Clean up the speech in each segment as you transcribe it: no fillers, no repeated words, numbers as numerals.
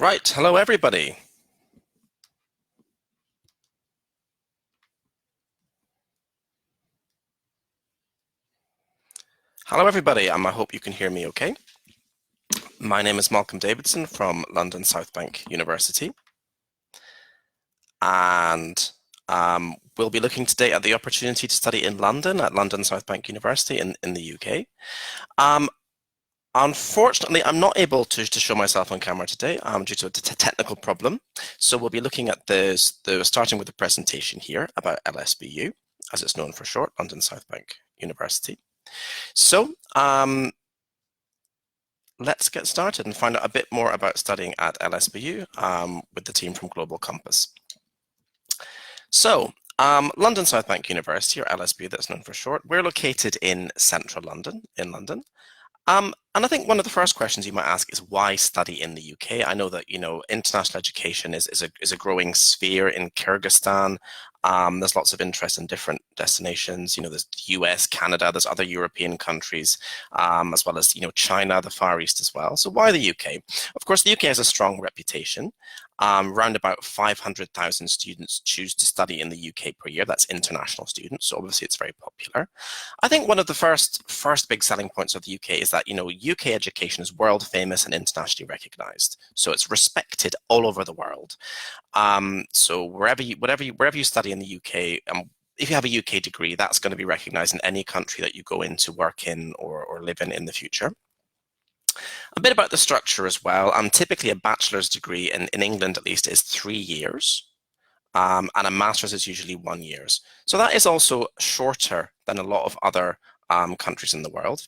Right, hello everybody. Hello everybody, I hope you can hear me okay. My name is Malcolm Davidson from London South Bank University. And we'll be looking today at the opportunity to study in London at London South Bank University in the UK. Unfortunately, I'm not able to show myself on camera today due to a technical problem. So we'll be looking at starting with the presentation here about Lsbu, as it's known for short, London South Bank University. So let's get started and find out a bit more about studying at Lsbu with the team from Global Compass. So London South Bank University, or Lsbu, that's known for short, we're located in central London, and I think one of the first questions you might ask is why study in the UK? I know that, international education is a growing sphere in Kyrgyzstan. There's lots of interest in different destinations. There's the US, Canada, there's other European countries, as well as, China, the Far East as well. So why the UK? Of course, the UK has a strong reputation. Around about 500,000 students choose to study in the UK per year. That's international students, so obviously it's very popular. I think one of the first big selling points of the UK is that, UK education is world famous and internationally recognized. So it's respected all over the world. So wherever you study in the UK, if you have a UK degree, that's going to be recognized in any country that you go in to work in or live in the future. A bit about the structure as well. Typically a bachelor's degree in England at least is 3 years, and a master's is usually 1 year. So that is also shorter than a lot of other countries in the world.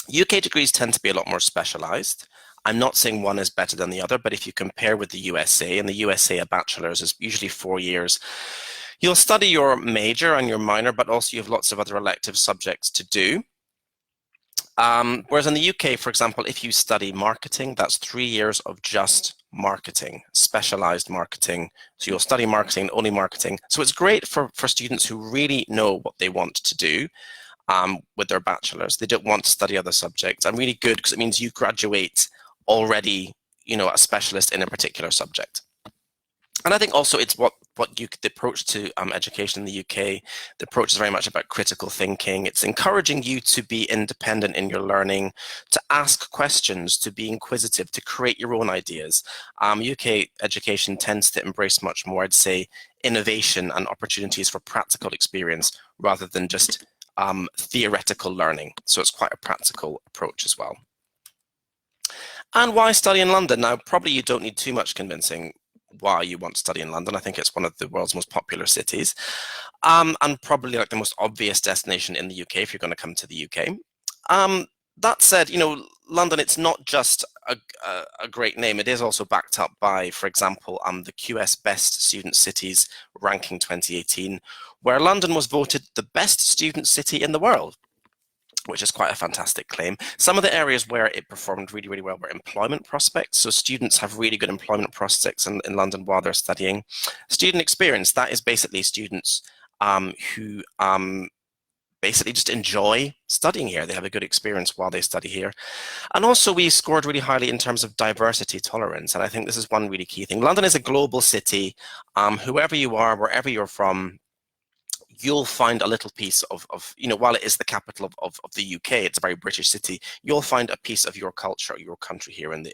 UK degrees tend to be a lot more specialized. I'm not saying one is better than the other, but if you compare with the USA, in the USA a bachelor's is usually 4 years. You'll study your major and your minor, but also you have lots of other elective subjects to do. Whereas in the UK, for example, if you study marketing, that's 3 years of just marketing, specialized marketing. So you'll study marketing, only marketing. So it's great for students who really know what they want to do with their bachelor's. They don't want to study other subjects. And really good because it means you graduate already, a specialist in a particular subject. And I think also it's the approach to education in the UK, the approach is very much about critical thinking. It's encouraging you to be independent in your learning, to ask questions, to be inquisitive, to create your own ideas. UK education tends to embrace much more, I'd say, innovation and opportunities for practical experience rather than just theoretical learning. So it's quite a practical approach as well. And why study in London? Now, probably you don't need too much convincing why you want to study in London. I think it's one of the world's most popular cities, and probably like the most obvious destination in the UK if you're going to come to the UK. That said, London, it's not just a great name. It is also backed up by, for example, the QS Best Student Cities ranking 2018, where London was voted the best student city in the world, which is quite a fantastic claim. Some of the areas where it performed really, really well were employment prospects. So students have really good employment prospects in London while they're studying. Student experience, that is basically students who basically just enjoy studying here. They have a good experience while they study here. And also we scored really highly in terms of diversity tolerance. And I think this is one really key thing. London is a global city. Whoever you are, wherever you're from, you'll find a little piece of while it is the capital of the UK, it's a very British city, you'll find a piece of your culture, your country here in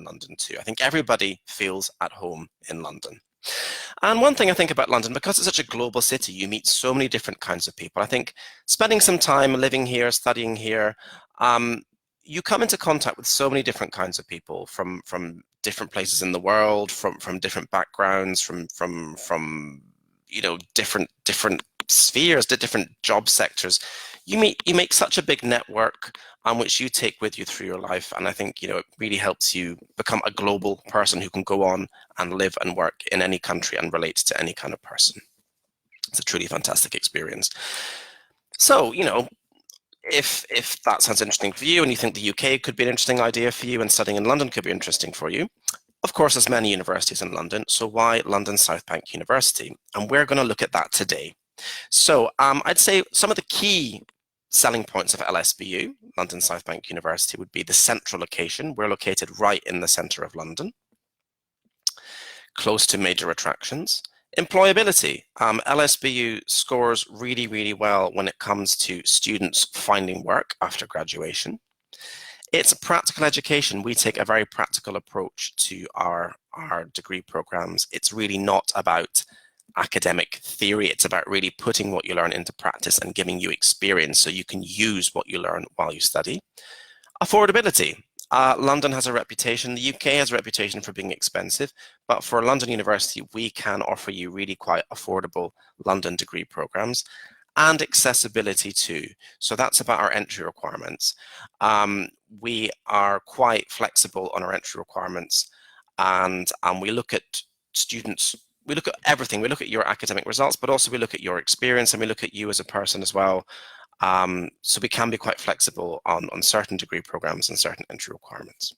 London too. I think everybody feels at home in London. And one thing I think about London, because it's such a global city, you meet so many different kinds of people. I think spending some time living here, studying here, you come into contact with so many different kinds of people from different places in the world, from different backgrounds, from different spheres, different job sectors. You make such a big network which you take with you through your life, and I think it really helps you become a global person who can go on and live and work in any country and relate to any kind of person. It's a truly fantastic experience. So if that sounds interesting for you and you think the UK could be an interesting idea for you and studying in London could be interesting for you, of course, there's many universities in London, so why London South Bank University? And we're going to look at that today. So I'd say some of the key selling points of LSBU, London South Bank University, would be the central location. We're located right in the centre of London, close to major attractions. Employability. LSBU scores really, really well when it comes to students finding work after graduation. It's a practical education. We take a very practical approach to our degree programs. It's really not about academic theory. It's about really putting what you learn into practice and giving you experience so you can use what you learn while you study. Affordability. London has a reputation, the UK has a reputation for being expensive, but for London University, we can offer you really quite affordable London degree programs, and accessibility too. So that's about our entry requirements. We are quite flexible on our entry requirements, and we look at students, we look at everything. We look at your academic results, but also we look at your experience, and we look at you as a person as well. So we can be quite flexible on certain degree programs and certain entry requirements.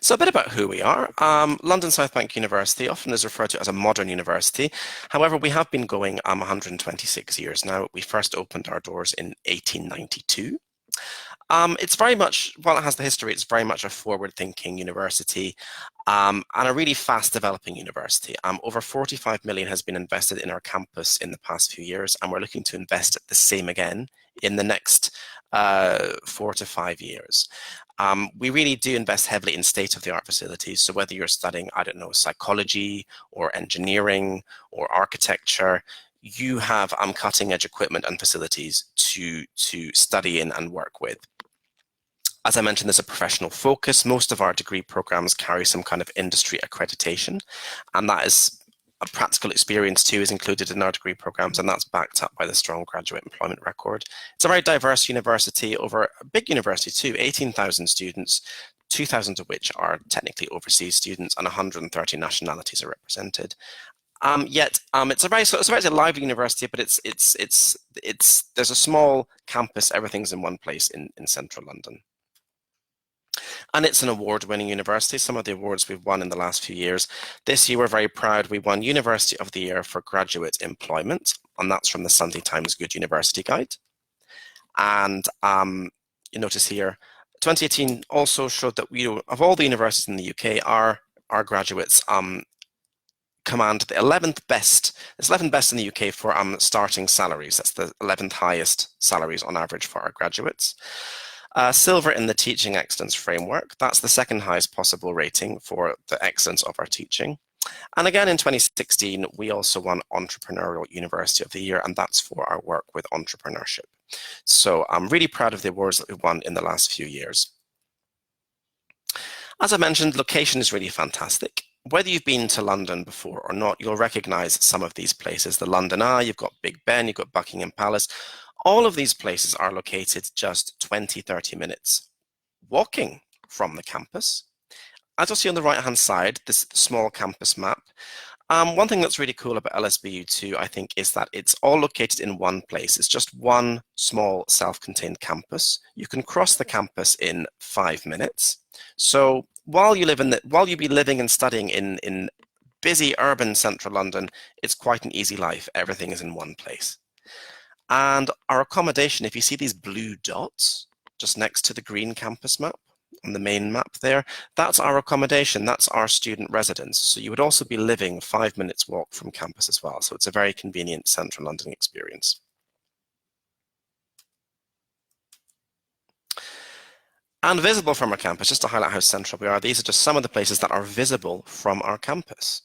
So a bit about who we are. London South Bank University often is referred to as a modern university. However, we have been going 126 years now. We first opened our doors in 1892. It's very much, while it has the history, it's very much a forward-thinking university and a really fast-developing university. Over 45 million has been invested in our campus in the past few years, and we're looking to invest the same again in the next 4 to 5 years. We really do invest heavily in state-of-the-art facilities. So whether you're studying, I don't know, psychology or engineering or architecture, you have cutting-edge equipment and facilities to study in and work with. As I mentioned, there's a professional focus. Most of our degree programs carry some kind of industry accreditation, and that is a practical experience too is included in our degree programs, and that's backed up by the strong graduate employment record. It's a very diverse university, over a big university too, 18,000 students, 2,000 of which are technically overseas students, and 130 nationalities are represented. Yet it's a very lively university, but there's a small campus. Everything's in one place in central London. And it's an award-winning university. Some of the awards we've won in the last few years. This year, we're very proud. We won University of the Year for Graduate Employment, and that's from the Sunday Times Good University Guide. And you notice here, 2018 also showed that of all the universities in the UK, our graduates command the 11th best. It's 11th best in the UK for starting salaries. That's the 11th highest salaries on average for our graduates. Silver in the Teaching Excellence Framework. That's the second highest possible rating for the excellence of our teaching. And again, in 2016, we also won Entrepreneurial University of the Year, and that's for our work with entrepreneurship. So I'm really proud of the awards that we've won in the last few years. As I mentioned, location is really fantastic. Whether you've been to London before or not, you'll recognize some of these places. The London Eye, you've got Big Ben, you've got Buckingham Palace. All of these places are located just 20-30 minutes walking from the campus. As you'll see on the right-hand side, this small campus map. One thing that's really cool about LSBU too, I think, is that it's all located in one place. It's just one small self-contained campus. You can cross the campus in 5 minutes. So while you be living and studying in busy urban central London, it's quite an easy life. Everything is in one place. And our accommodation, if you see these blue dots just next to the green campus map on the main map there, that's our accommodation, that's our student residence. So you would also be living 5 minutes walk from campus as well. So it's a very convenient central London experience. And visible from our campus, just to highlight how central we are, these are just some of the places that are visible from our campus.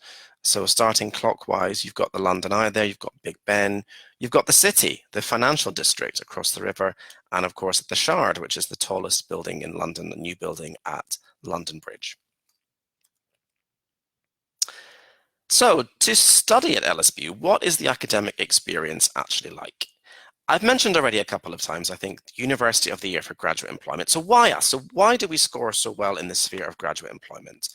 So starting clockwise, you've got the London Eye there, you've got Big Ben, you've got the city, the financial district across the river, and of course the Shard, which is the tallest building in London, the new building at London Bridge. So to study at LSBU, what is the academic experience actually like? I've mentioned already a couple of times, I think, University of the Year for Graduate Employment. So why us? So why do we score so well in the sphere of graduate employment?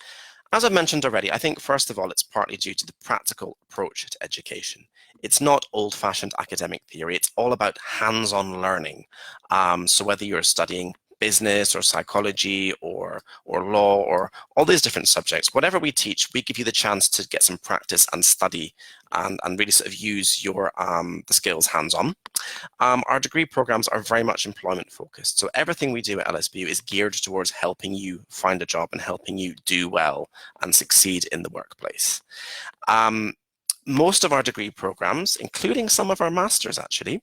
As I mentioned already, I think first of all, it's partly due to the practical approach to education. It's not old-fashioned academic theory. It's all about hands-on learning. So whether you're studying business or psychology or law or all these different subjects. Whatever we teach, we give you the chance to get some practice and study and really sort of use your the skills hands-on. Our degree programs are very much employment focused. So everything we do at LSBU is geared towards helping you find a job and helping you do well and succeed in the workplace. Most of our degree programs, including some of our masters actually,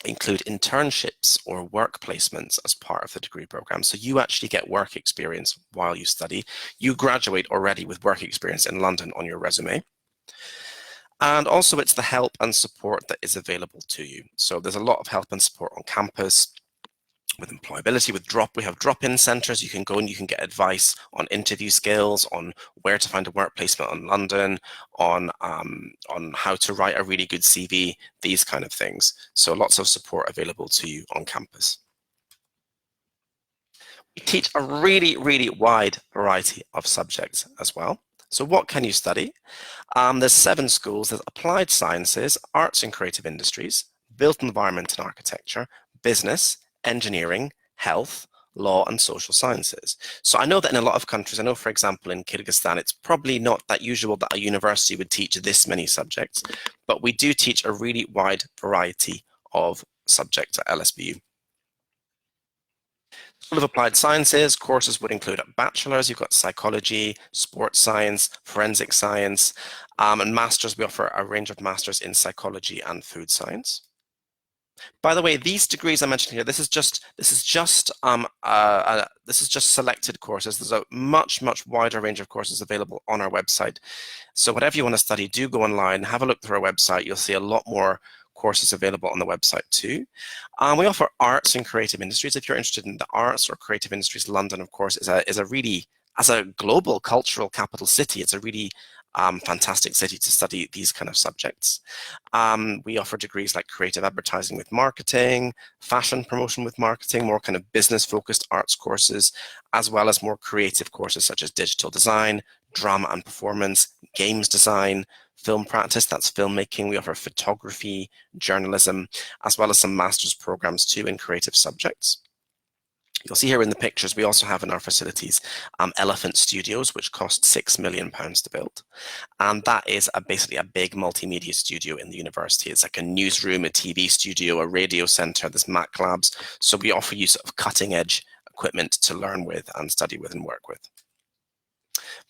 include internships or work placements as part of the degree program. So you actually get work experience while you study. You graduate already with work experience in London on your resume. And also it's the help and support that is available to you. So there's a lot of help and support on campus with employability, we have drop-in centres. You can go and you can get advice on interview skills, on where to find a work placement in London, on how to write a really good CV, these kind of things. So lots of support available to you on campus. We teach a really, really wide variety of subjects as well. So what can you study? There's 7 schools. There's applied sciences, arts and creative industries, built environment and architecture, business, engineering, health, law and social sciences. So I know that in a lot of countries, I know for example in Kyrgyzstan, it's probably not that usual that a university would teach this many subjects, but we do teach a really wide variety of subjects at LSBU. School of Applied Sciences courses would include a bachelor's, you've got psychology, sports science, forensic science, and masters, we offer a range of masters in psychology and food science. By the way, these degrees I mentioned here, this is just selected courses. There's a much wider range of courses available on our website. So whatever you want to study, do go online, have a look through our website. You'll see a lot more courses available on the website too. We offer arts and creative industries. If you're interested in the arts or creative industries, London, of course, is a really, as a global cultural capital city, it's a really fantastic city to study these kind of subjects. We offer degrees like creative advertising with marketing, fashion promotion with marketing, more kind of business-focused arts courses, as well as more creative courses such as digital design, drama and performance, games design, film practice, that's filmmaking. We offer photography, journalism, as well as some master's programs too in creative subjects. You'll see here in the pictures, we also have in our facilities Elephant Studios, which cost £6 million to build. And that is basically a big multimedia studio in the university. It's like a newsroom, a TV studio, a radio center, there's Mac labs. So we offer you sort of cutting edge equipment to learn with and study with and work with.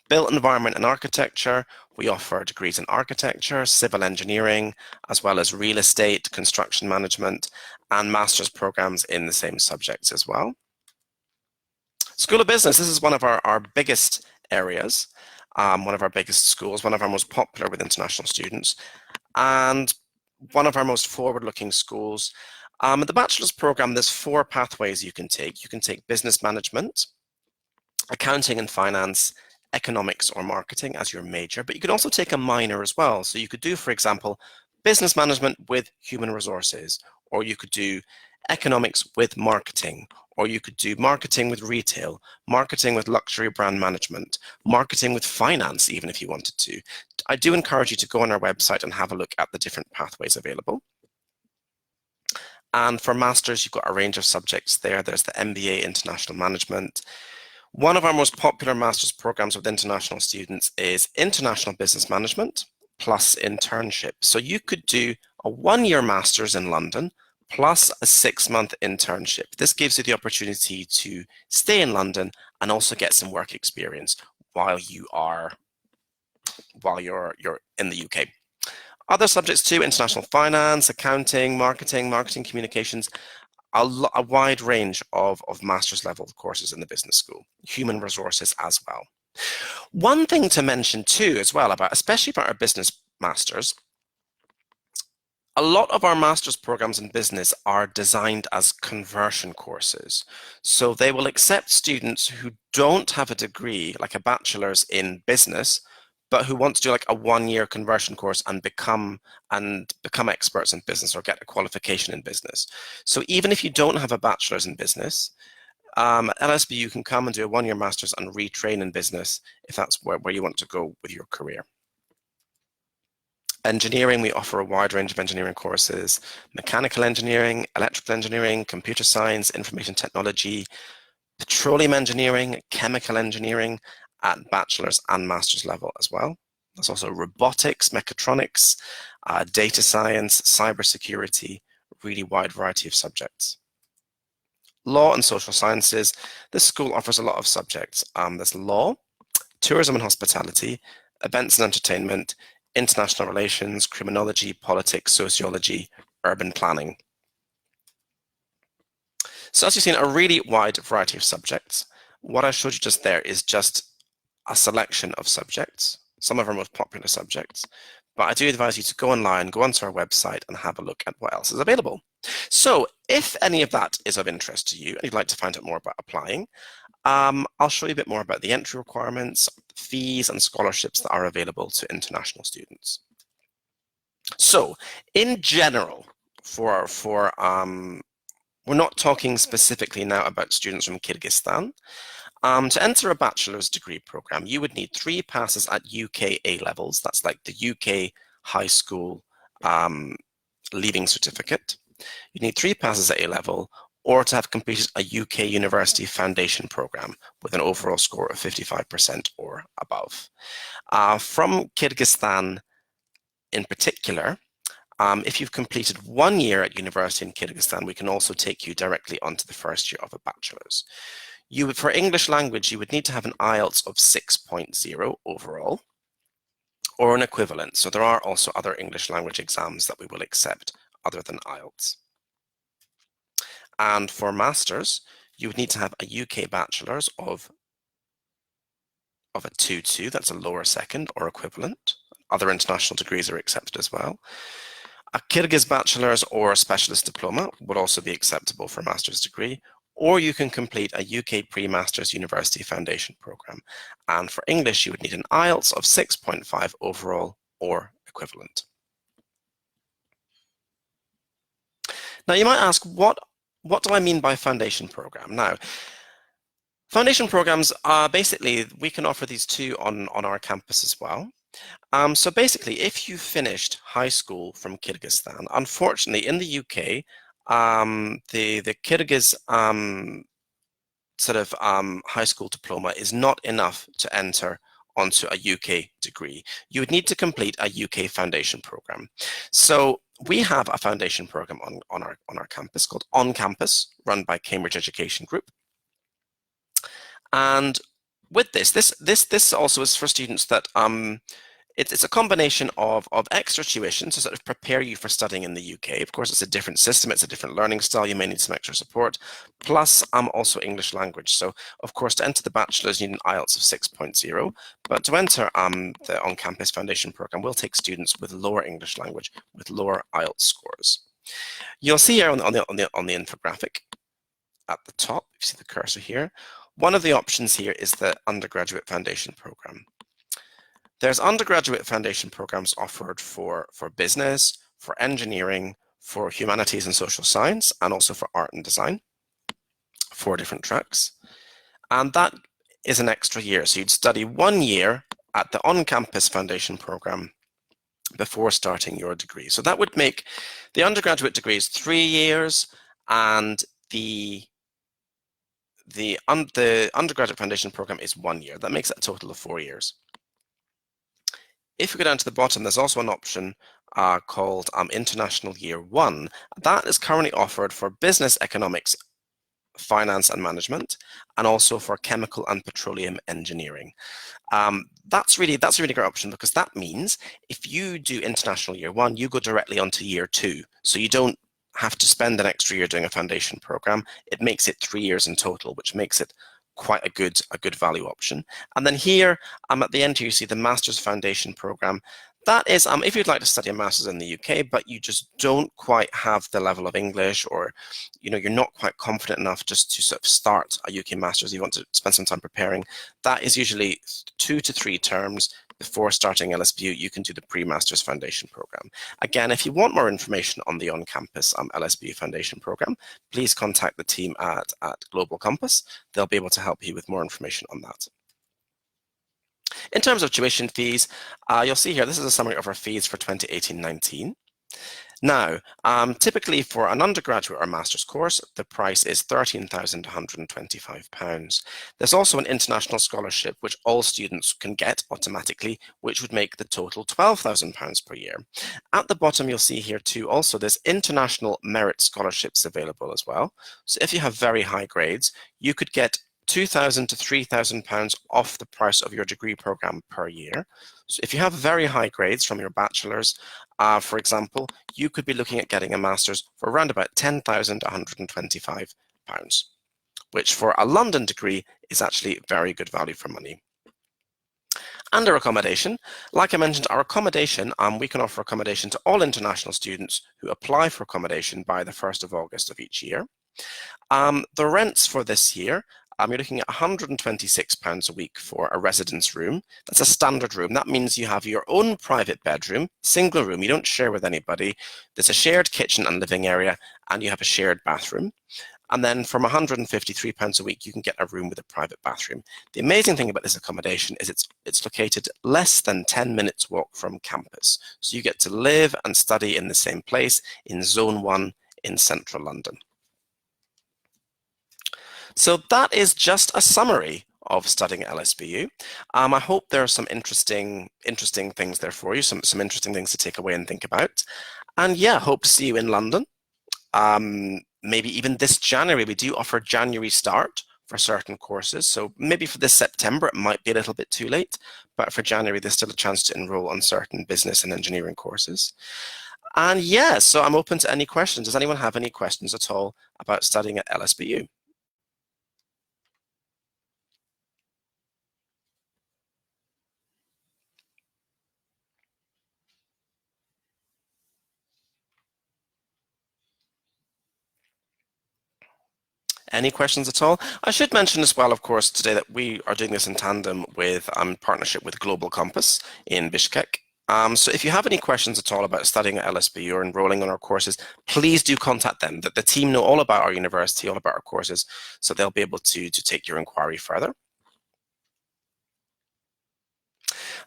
Built environment and architecture, we offer degrees in architecture, civil engineering, as well as real estate, construction management, and master's programs in the same subjects as well. School of Business, this is one of our biggest areas, one of our biggest schools, one of our most popular with international students, and one of our most forward-looking schools. At the Bachelor's Program, there's 4 pathways you can take. You can take business management, accounting and finance, economics or marketing as your major, but you could also take a minor as well. So you could do, for example, business management with human resources, or you could do economics with marketing, or you could do marketing with retail, marketing with luxury brand management, marketing with finance, even if you wanted to. I do encourage you to go on our website and have a look at the different pathways available. And for masters, you've got a range of subjects there. There's the MBA International Management. One of our most popular master's programs with international students is International Business Management plus internship. So you could do a 1-year master's in London plus a 6-month internship. This gives you the opportunity to stay in London and also get some work experience while you're in the UK. Other subjects too: international finance, accounting, marketing communications, a wide range of master's level courses in the business school, human resources as well. One thing to mention too as well, especially about our business masters, a lot of our master's programs in business are designed as conversion courses. So they will accept students who don't have a degree, like a bachelor's in business, but who want to do like a 1-year conversion course and become experts in business or get a qualification in business. So even if you don't have a bachelor's in business, at LSB you can come and do a 1-year master's and retrain in business if that's where you want to go with your career. Engineering, we offer a wide range of engineering courses: mechanical engineering, electrical engineering, computer science, information technology, petroleum engineering, chemical engineering at bachelor's and master's level as well. There's also robotics, mechatronics, data science, cybersecurity, really wide variety of subjects. Law and social sciences, this school offers a lot of subjects. There's law, tourism and hospitality, events and entertainment, international relations, criminology, politics, sociology, urban planning. So as you've seen, a really wide variety of subjects. What I showed you just there is just a selection of subjects, some of our most popular subjects, but I do advise you to go online, go onto our website and have a look at what else is available. So if any of that is of interest to you and you'd like to find out more about applying, I'll show you a bit more about the entry requirements, fees and scholarships that are available to international students. So in general, we're not talking specifically now about students from Kyrgyzstan. To enter a bachelor's degree program, you would need 3 passes at UK A-levels. That's like the UK high school leaving certificate. You need 3 passes at A-level, or to have completed a UK university foundation program with an overall score of 55% or above. From Kyrgyzstan in particular, if you've completed 1 year at university in Kyrgyzstan, we can also take you directly onto the first year of a bachelor's. For English language, you would need to have an IELTS of 6.0 overall, or an equivalent. So there are also other English language exams that we will accept other than IELTS. And for masters, you would need to have a UK bachelor's of a 2.2, that's a lower second or equivalent. Other international degrees are accepted as well. A Kyrgyz bachelor's or a specialist diploma would also be acceptable for a master's degree, or you can complete a UK pre-master's university foundation program. And for English, you would need an IELTS of 6.5 overall or equivalent. Now you might ask, what do I mean by foundation program? Now, foundation programs are basically, we can offer these too on our campus as well. So basically, if you finished high school from Kyrgyzstan, unfortunately in the UK, the Kyrgyz high school diploma is not enough to enter onto a UK degree. You would need to complete a UK foundation program. So we have a foundation program on our campus called On Campus, run by Cambridge Education Group. And with this also is for students that it's a combination of extra tuition to sort of prepare you for studying in the UK. Of course, it's a different system, it's a different learning style, you may need some extra support, plus also English language. So of course, to enter the bachelor's, you need an IELTS of 6.0, but to enter the on-campus foundation program, we'll take students with lower English language, with lower IELTS scores. You'll see here on the infographic at the top, if you see the cursor here, one of the options here is the undergraduate foundation program. There's undergraduate foundation programs offered for business, for engineering, for humanities and social science, and also for art and design, 4 different tracks. And that is an extra year. So you'd study 1 year at the on-campus foundation program before starting your degree. So that would make the undergraduate degrees 3 years, and the undergraduate foundation program is 1 year. That makes it a total of 4 years. If we go down to the bottom, there's also an option called International Year 1. That is currently offered for business economics, finance and management, and also for chemical and petroleum engineering. That's a really great option, because that means if you do International Year 1, you go directly onto Year 2. So you don't have to spend an extra year doing a foundation program. It makes it 3 years in total, which makes it quite a good value option. And then here at the end here, you see the Master's Foundation Program. That is if you'd like to study a master's in the UK, but you just don't quite have the level of English, or you're not quite confident enough just to sort of start a UK master's, you want to spend some time preparing. That is usually 2 to 3 terms before starting Lsbu. You can do the pre-master's foundation program. Again, if you want more information on the on-campus Lsbu foundation program, please contact the team at Global Compass. They'll be able to help you with more information on that. In terms of tuition fees, you'll see here, this is a summary of our fees for 2018-19. Now, typically for an undergraduate or master's course, the price is £13,125. There's also an international scholarship, which all students can get automatically, which would make the total £12,000 per year. At the bottom, you'll see here too, also there's international merit scholarships available as well. So if you have very high grades, you could get £2,000 to £3,000 off the price of your degree program per year. So if you have very high grades from your bachelor's, for example, you could be looking at getting a master's for around about £10,125, which for a London degree is actually very good value for money. And our accommodation, like I mentioned, our accommodation, we can offer accommodation to all international students who apply for accommodation by the 1st of August of each year. The rents for this year, you're looking at £126 a week for a residence room. That's a standard room. That means you have your own private bedroom, single room. You don't share with anybody. There's a shared kitchen and living area, and you have a shared bathroom. And then from £153 a week, you can get a room with a private bathroom. The amazing thing about this accommodation is it's located less than 10 minutes walk from campus. So you get to live and study in the same place in Zone 1 in central London. So that is just a summary of studying at LSBU. I hope there are some interesting things there for you, some interesting things to take away and think about. And yeah, hope to see you in London. Maybe even this January. We do offer January start for certain courses. So maybe for this September, it might be a little bit too late, but for January, there's still a chance to enroll on certain business and engineering courses. And yeah, so I'm open to any questions. Does anyone have any questions at all about studying at LSBU? Any questions at all? I should mention as well, of course, today that we are doing this in tandem with partnership with Global Compass in Bishkek. So if you have any questions at all about studying at LSB or enrolling on our courses, please do contact them. The team know all about our university, all about our courses, so they'll be able to take your inquiry further.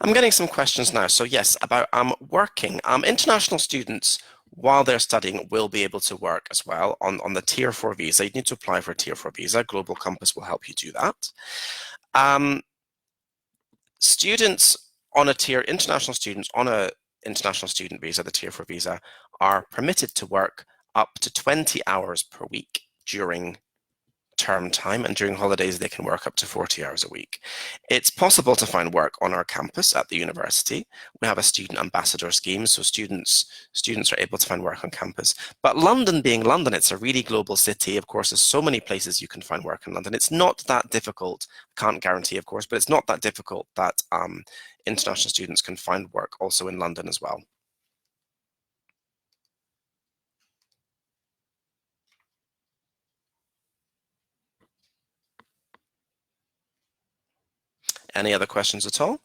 I'm getting some questions now. So yes, about working. International students, while they're studying, will be able to work as well on the Tier 4 visa. You need to apply for a Tier 4 visa. Global Compass will help you do that. Students on international students on a international student visa, the Tier 4 visa, are permitted to work up to 20 hours per week during term time, and during holidays they can work up to 40 hours a week. It's possible to find work on our campus at the university. We have a student ambassador scheme, so students are able to find work on campus. But London being London, it's a really global city. Of course, there's so many places you can find work in London. It's not that difficult, can't guarantee, of course, but it's not that difficult that international students can find work also in London as well. Any other questions at all?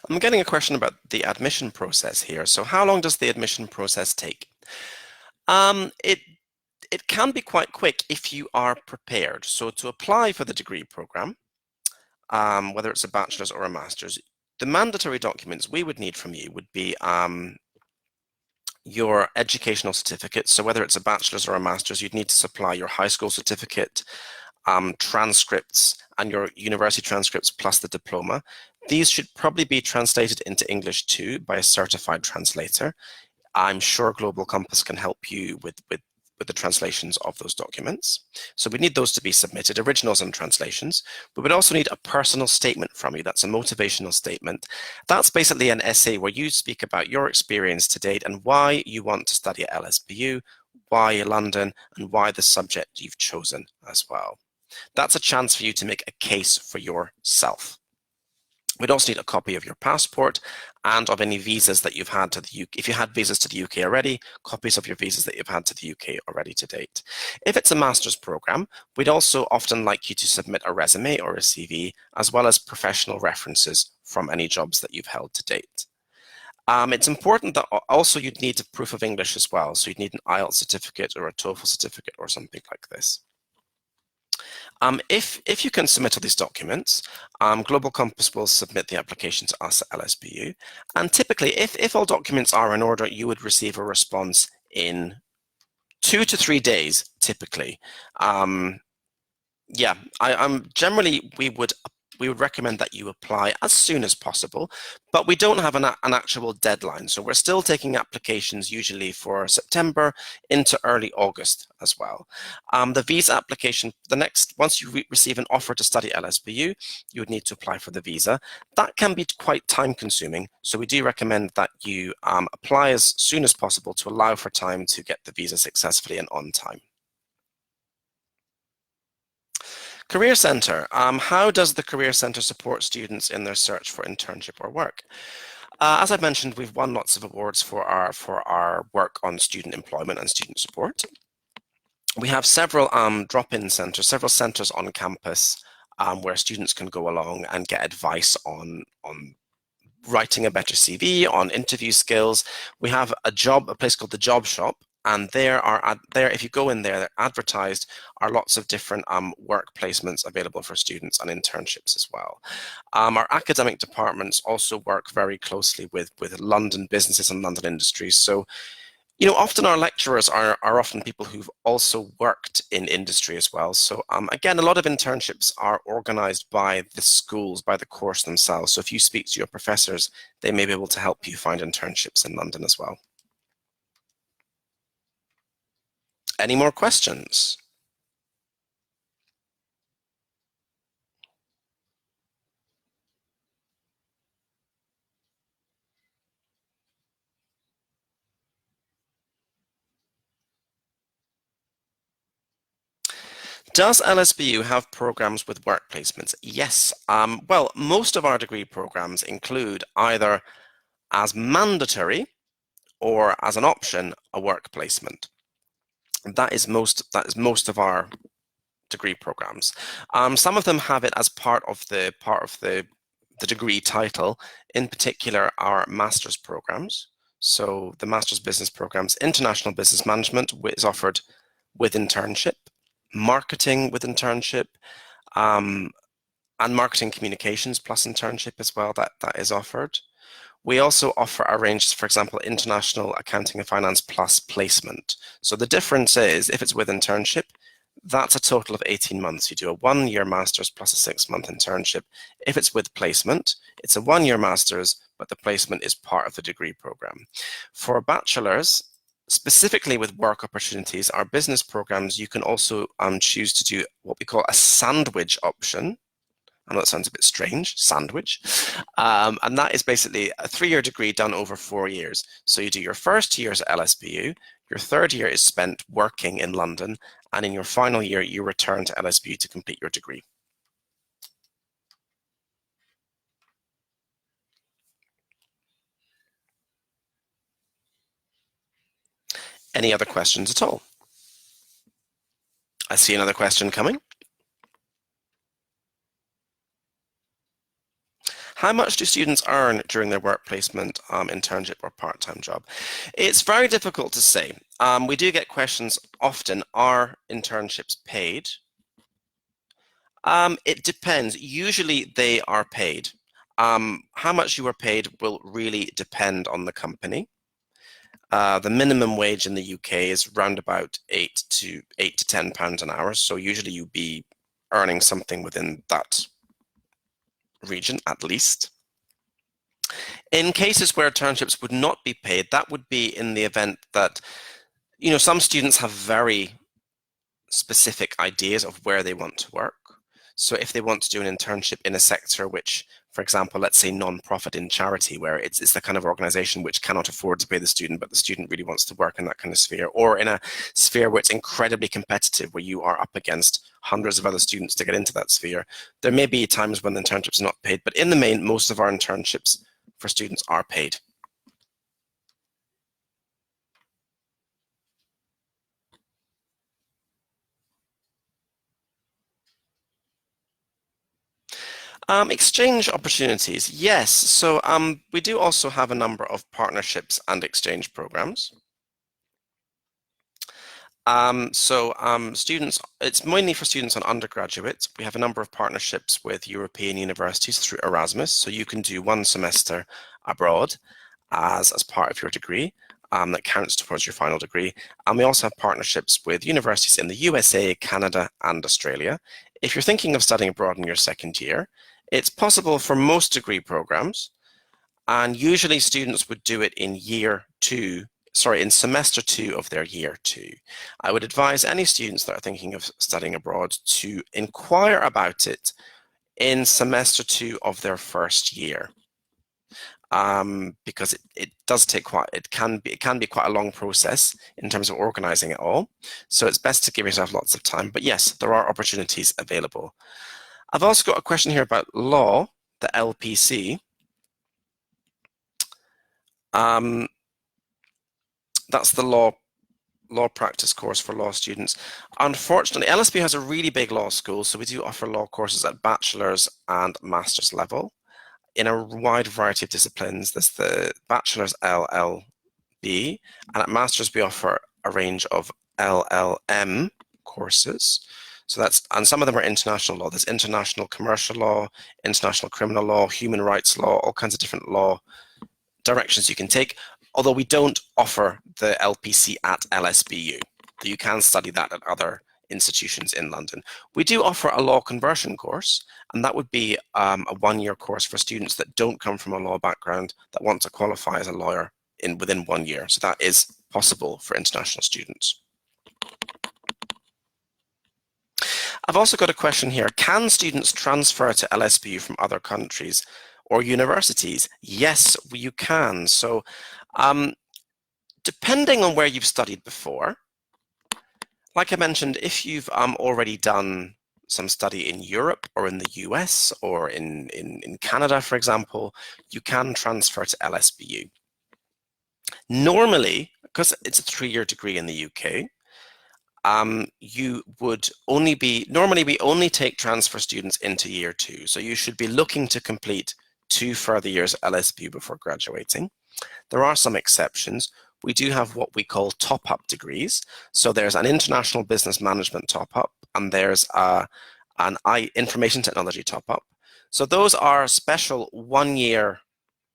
I'm getting a question about the admission process here. So how long does the admission process take? It can be quite quick if you are prepared. So to apply for the degree program, whether it's a bachelor's or a master's, the mandatory documents we would need from you would be your educational certificate. So whether it's a bachelor's or a master's, you'd need to supply your high school certificate, transcripts, and your university transcripts plus the diploma. These should probably be translated into English too by a certified translator. I'm sure Global Compass can help you with the translations of those documents. So we need those to be submitted, originals and translations. We would also need a personal statement from you. That's a motivational statement. That's basically an essay where you speak about your experience to date and why you want to study at LSBU, why London, and why the subject you've chosen as well. That's a chance for you to make a case for yourself. We'd also need a copy of your passport and of any visas that you've had to the UK. If you had visas to the UK already, copies of your visas that you've had to the UK already to date. If it's a master's program, we'd also often like you to submit a resume or a CV, as well as professional references from any jobs that you've held to date. It's important that also you'd need a proof of English as well. So you'd need an IELTS certificate or a TOEFL certificate or something like this. If you can submit all these documents, Global Compass will submit the application to us at LSBU. And typically, if all documents are in order, you would receive a response in 2 to 3 days, typically. Yeah, generally we would recommend that you apply as soon as possible, but we don't have an actual deadline. So we're still taking applications usually for September into early August as well. The visa application, once you receive an offer to study at LSBU, you would need to apply for the visa. That can be quite time consuming. So we do recommend that you apply as soon as possible to allow for time to get the visa successfully and on time. Career Centre. How does the Career Centre support students in their search for internship or work? As I mentioned, we've won lots of awards for our work on student employment and student support. We have several drop-in centres, several centres on campus where students can go along and get advice on writing a better CV, on interview skills. We have a place called the Job Shop, and there, if you go in there, they're advertised, are lots of different work placements available for students and internships as well. Our academic departments also work very closely with London businesses and London industries. So, often our lecturers are often people who've also worked in industry as well. So again, a lot of internships are organized by the schools, by the course themselves. So if you speak to your professors, they may be able to help you find internships in London as well. Any more questions? Does LSBU have programs with work placements? Yes. Well, most of our degree programs include either as mandatory or as an option a work placement. That is most of our degree programs. Some of them have it as part of the degree title. In particular, our master's programs. So the master's business programs, international business management is offered with internship, marketing with internship, and marketing communications plus internship as well. That is offered. We also offer a range, for example, international accounting and finance plus placement. So the difference is, if it's with internship, that's a total of 18 months. You do a 1-year master's plus a 6-month internship. If it's with placement, it's a 1-year master's, but the placement is part of the degree program. For bachelors, specifically with work opportunities, our business programs, you can also choose to do what we call a sandwich option. I know that sounds a bit strange, sandwich. And that is basically a 3-year degree done over 4 years. So you do your first 2 years at LSBU, your third year is spent working in London, and in your final year, you return to LSBU to complete your degree. Any other questions at all? I see another question coming. How much do students earn during their work placement, internship, or part-time job? It's very difficult to say. We do get questions often, are internships paid? It depends. Usually they are paid. How much you are paid will really depend on the company. The minimum wage in the UK is round about £8 to £10 an hour. So usually you'd be earning something within that region at least. In cases where internships would not be paid, that would be in the event that, some students have very specific ideas of where they want to work. So if they want to do an internship in a sector which, for example, let's say non-profit in charity, where it's the kind of organization which cannot afford to pay the student, but the student really wants to work in that kind of sphere, or in a sphere where it's incredibly competitive, where you are up against hundreds of other students to get into that sphere, there may be times when the internships are not paid, but in the main, most of our internships for students are paid. Exchange opportunities, yes. So we do also have a number of partnerships and exchange programs. Students, it's mainly for students and undergraduates. We have a number of partnerships with European universities through Erasmus, so you can do 1 semester abroad as part of your degree. That counts towards your final degree. And we also have partnerships with universities in the USA, Canada, and Australia. If you're thinking of studying abroad in your second year, it's possible for most degree programs, and usually students would do it in in semester 2 of their year 2. I would advise any students that are thinking of studying abroad to inquire about it in semester 2 of their first year. Because it does take it can be quite a long process in terms of organizing it all. So it's best to give yourself lots of time. But yes, there are opportunities available. I've also got a question here about law, the LPC. That's the law practice course for law students. Unfortunately, Lsbu has a really big law school, so we do offer law courses at bachelor's and master's level in a wide variety of disciplines. There's the Bachelor's LLB, and at Master's we offer a range of LLM courses. So and some of them are international law. There's international commercial law, international criminal law, human rights law, all kinds of different law directions you can take, although we don't offer the LPC at Lsbu. You can study that at other institutions in London. We do offer a law conversion course, and that would be a 1-year course for students that don't come from a law background that want to qualify as a lawyer within 1 year. So that is possible for international students. I've also got a question here. Can students transfer to Lsbu from other countries or universities? Yes, you can. So depending on where you've studied before, like I mentioned, if you've already done some study in Europe or in the US or in Canada, for example, you can transfer to Lsbu. Normally, because it's a 3-year degree in the UK, you would normally we only take transfer students into year 2. So you should be looking to complete 2 further years at Lsbu before graduating. There are some exceptions. We do have what we call top-up degrees. So there's an international business management top-up, and there's an information technology top-up. So those are special 1-year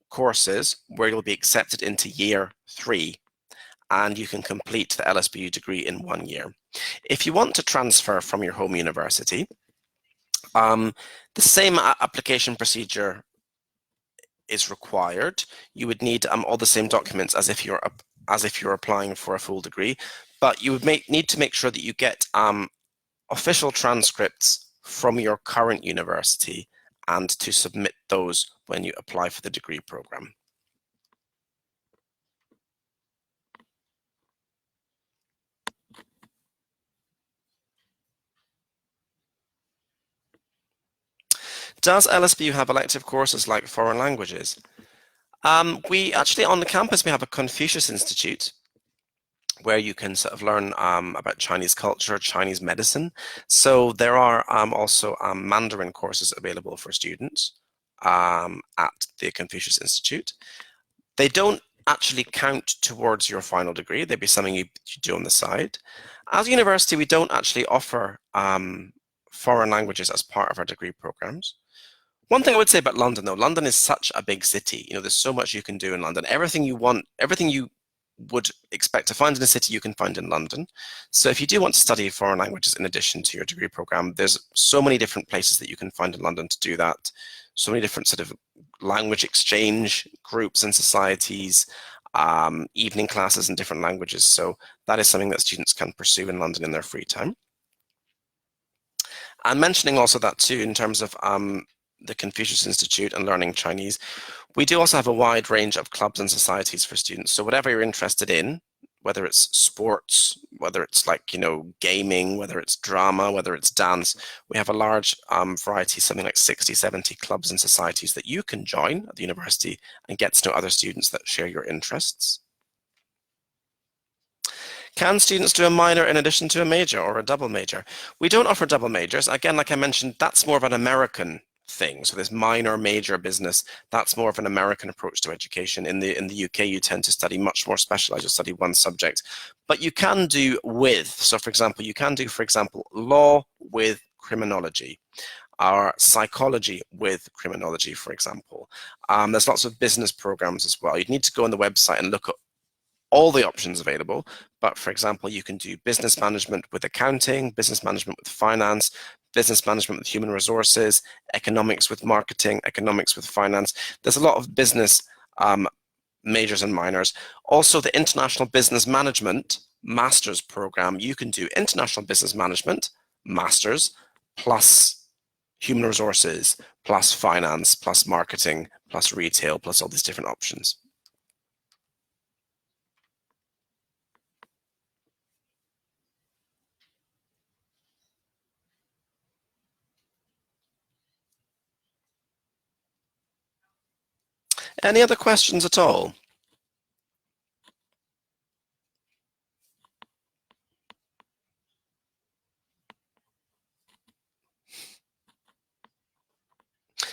courses where you'll be accepted into year 3, and you can complete the Lsbu degree in 1 year. If you want to transfer from your home university, the same application procedure is required. You would need all the same documents as if you're applying for a full degree, but you would need to make sure that you get official transcripts from your current university and to submit those when you apply for the degree program. Does Lsbu have elective courses like foreign languages? We actually, on the campus, we have a Confucius Institute where you can sort of learn about Chinese culture, Chinese medicine. So there are also Mandarin courses available for students at the Confucius Institute. They don't actually count towards your final degree. They'd be something you do on the side. As a university, we don't actually offer foreign languages as part of our degree programs. One thing I would say about London, though, London is such a big city. You know, there's so much you can do in London. Everything you want, everything you would expect to find in a city, you can find in London. So if you do want to study foreign languages in addition to your degree program, there's so many different places that you can find in London to do that. So many different sort of language exchange groups and societies, evening classes in different languages. So that is something that students can pursue in London in their free time. I'm mentioning also that too in terms of the Confucius Institute and learning Chinese. We do also have a wide range of clubs and societies for students. So whatever you're interested in, whether it's sports, whether it's like, you know, gaming, whether it's drama, whether it's dance, we have a large variety, something like 60, 70 clubs and societies that you can join at the university and get to know other students that share your interests. Can students do a minor in addition to a major or a double major? We don't offer double majors. Again, like I mentioned, that's more of an American thing. So this minor, major business, that's more of an American approach to education. In the UK, you tend to study much more specialized. You study one subject, but you can do with. So for example, you can do, for example, law with criminology, or psychology with criminology, for example. There's lots of business programs as well. You'd need to go on the website and look at all the options available. But for example, you can do business management with accounting, business management with finance, business management with human resources, economics with marketing, economics with finance. There's a lot of business majors and minors. Also, the International Business Management Master's Program, you can do International Business Management, Masters, plus human resources, plus finance, plus marketing, plus retail, plus all these different options. Any other questions at all?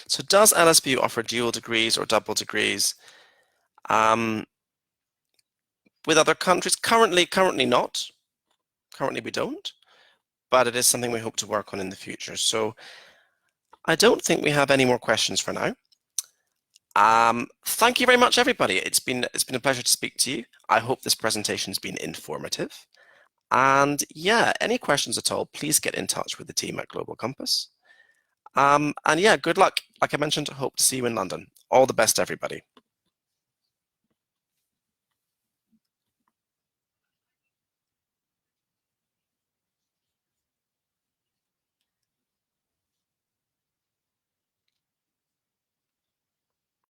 So does Lsbu offer dual degrees or double degrees? With other countries, currently not. Currently we don't, but it is something we hope to work on in the future. So I don't think we have any more questions for now. Thank you very much, everybody. It's been a pleasure to speak to you. I hope this presentation has been informative. And yeah, any questions at all, please get in touch with the team at Global Compass. And yeah, good luck. Like I mentioned, hope to see you in London. All the best, everybody.